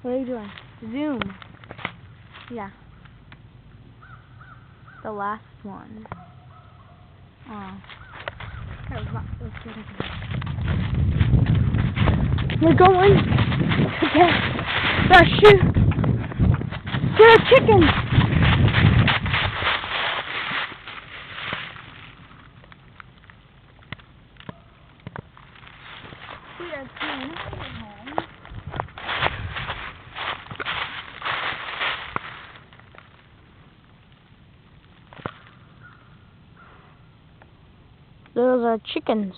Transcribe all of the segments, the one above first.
What are you doing? Zoom. Yeah. The last one. Oh. We're going to get the shoot. There are chickens. We are going home. Those are chickens.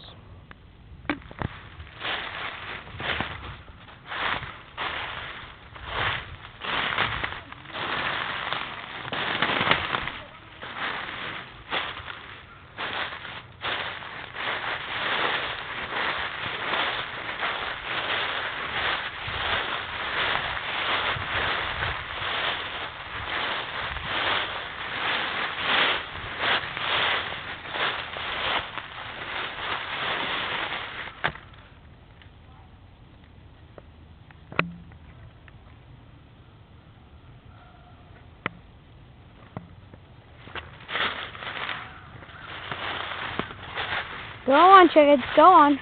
Go on, chickens. Go on.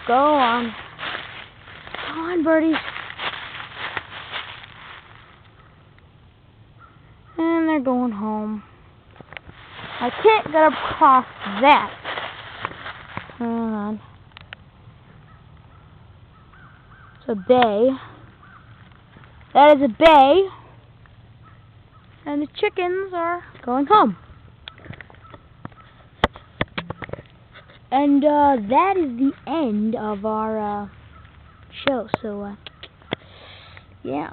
Go on. Go on, birdies. And they're going home. I can't get across that. Hang on. It's a bay. That is a bay. And the chickens are going home. And that is the end of our show. So, yeah.